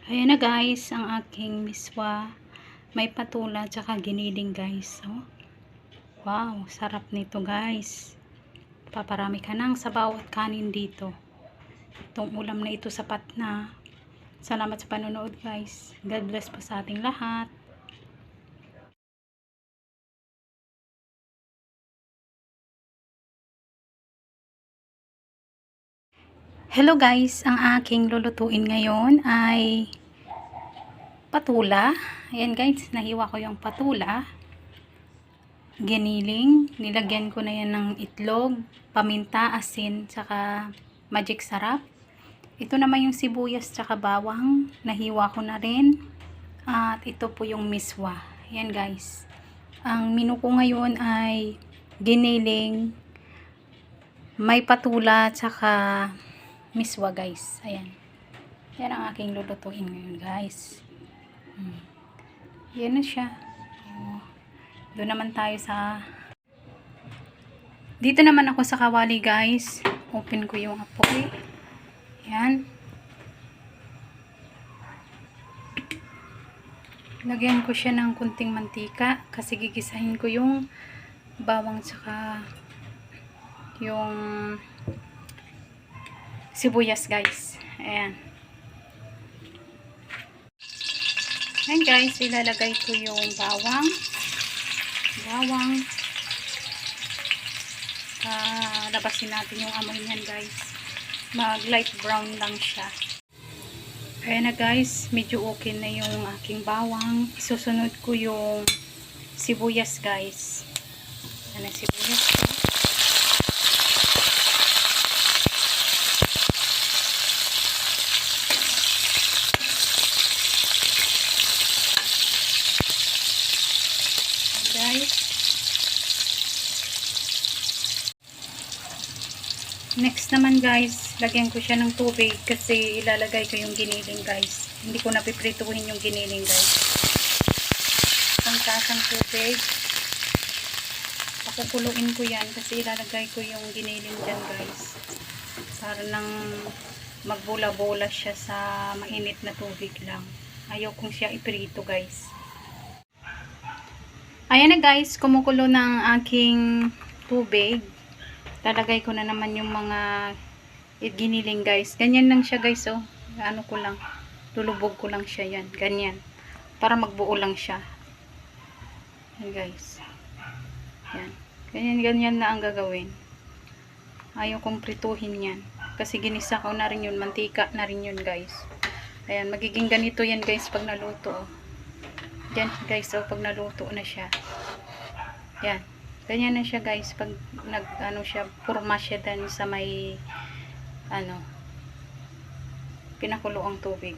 Ayan na guys, ang aking miswa. May patula tsaka giniling guys. Oh. Wow, sarap nito guys. Paparami ka ng sabaw at kanin dito. Itong ulam na ito sapat na. Salamat sa panonood guys. God bless po sa ating lahat. Hello guys, ang aking lulutuin ngayon ay patula. Ayan guys, nahiwa ko yung patula. Giniling, nilagyan ko na yan ng itlog, paminta, asin, tsaka magic sarap. Ito naman yung sibuyas tsaka bawang, nahiwa ko na rin. At ito po yung miswa. Ayan guys. Ang menu ko ngayon ay giniling, may patula, tsaka miswa guys. Ayan. Yan ang aking lulutuin ngayon guys. Yan na siya. Doon naman tayo sa... Dito naman ako sa kawali guys. Open ko yung apoy. Yan. Lagyan ko siya ng kunting mantika kasi gigisahin ko yung bawang tsaka yung sibuyas guys. Ayan. Ayan guys, ilalagay ko yung bawang. Labasin natin yung amoy niyan guys. Mag light brown lang siya. Ayan na guys, medyo okay na yung aking bawang. Isusunod ko yung sibuyas guys. Ayan na sibuyas ko. Guys. Next naman guys, lagyan ko siya ng tubig kasi ilalagay ko yung giniling guys. Hindi ko napiprituhin yung giniling guys. Isang tasang tubig. Pakukuluin ko yan kasi ilalagay ko yung giniling dyan guys. Para nang magbula-bola siya sa mainit na tubig lang. Ayaw kong siya iprito guys. Ayan na guys, kumukulo na ang aking tubig. Lalagay ko na naman yung mga giniling guys. Ganyan lang siya guys oh. Ano ko lang. Lulubog ko lang siya yan. Ganyan. Para magbuo lang siya. Yan guys. Yan. Ganyan na ang gagawin. Ayaw kong prituhin yan. Kasi ginisa ko na rin yun. Mantika na rin yun guys. Ayan. Magiging ganito yan guys pag naluto oh. Yan guys oh. Pag naluto na siya. Yan. Ganyan na siya guys pag nag-ano siya, purma siya din sa may pinakulo ang tubig.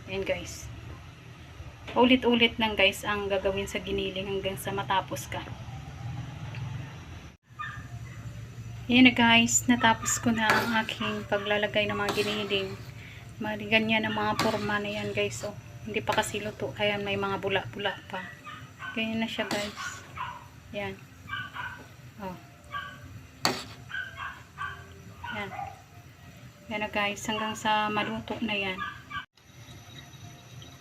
Ayan guys. Ulit-ulit lang guys ang gagawin sa giniling hanggang sa matapos ka. Ayan na guys, natapos ko na ang aking paglalagay ng mga giniling. Ganyan ang mga purma na yan guys oh. Hindi pa kasi luto kaya may mga bula-bula pa. Ganyan na siya guys. Yan. Oh. Yan. Yan na guys, hanggang sa maluto na yan.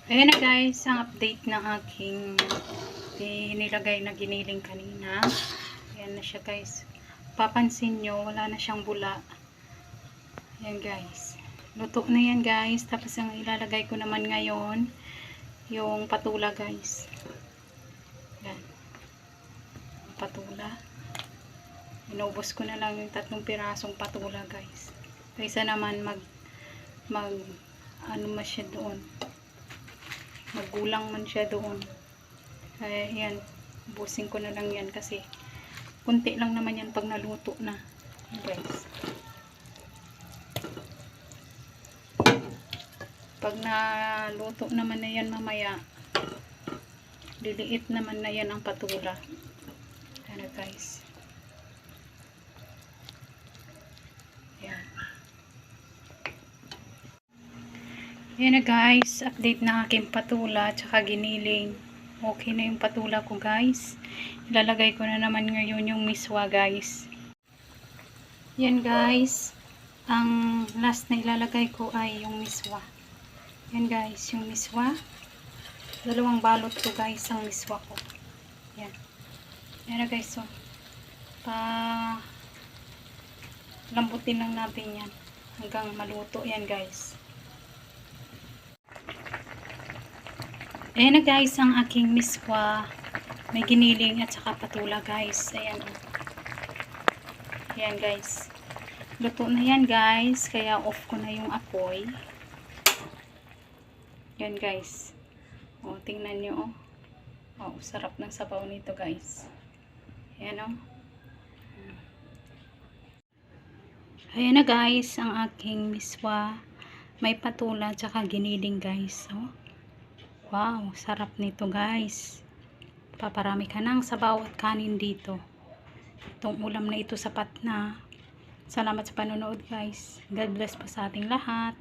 Ayan na guys, ang update ng aking nilagay na giniling kanina. Ayan na siya guys. Papansin nyo, wala na siyang bula. Ayan guys. Luto na yan guys. Tapos ang ilalagay ko naman ngayon, yung patula guys. Yan. Patula. Inubos ko na lang yung 3 pirasong patula guys. Kaysa naman ano man siya doon. Maggulang man siya doon. Kaya yan. Ubusin ko na lang yan kasi kunti lang naman yan pag naluto na. Guys. Pag naluto naman na yan mamaya, liliit naman na yan ang patula. Ano guys. Ayan na guys, update na aking patula tsaka giniling. Okay na yung patula ko guys. Ilalagay ko na naman ngayon yung miswa guys. Yan guys, ang last na ilalagay ko ay yung miswa. Yan guys, yung miswa. Dalawang balot to guys ang miswa ko. Yan. Yan na guys, so. Lambutin lang natin yan. Hanggang maluto yan guys. Ayan na guys, ang aking miswa. May giniling at saka patula guys. Ayan. Ayan guys. Luto na yan guys. Kaya off ko na yung apoy. Yan guys. O, tingnan nyo oh. Oh, sarap ng sabaw nito guys. Ayan oh. Ayan na guys, ang aking miswa. May patula at saka giniling guys. Oh. Wow, sarap nito guys. Paparami ka ng sabaw at kanin dito. Itong ulam na ito sapat na. Salamat sa panonood guys. God bless po sa ating lahat.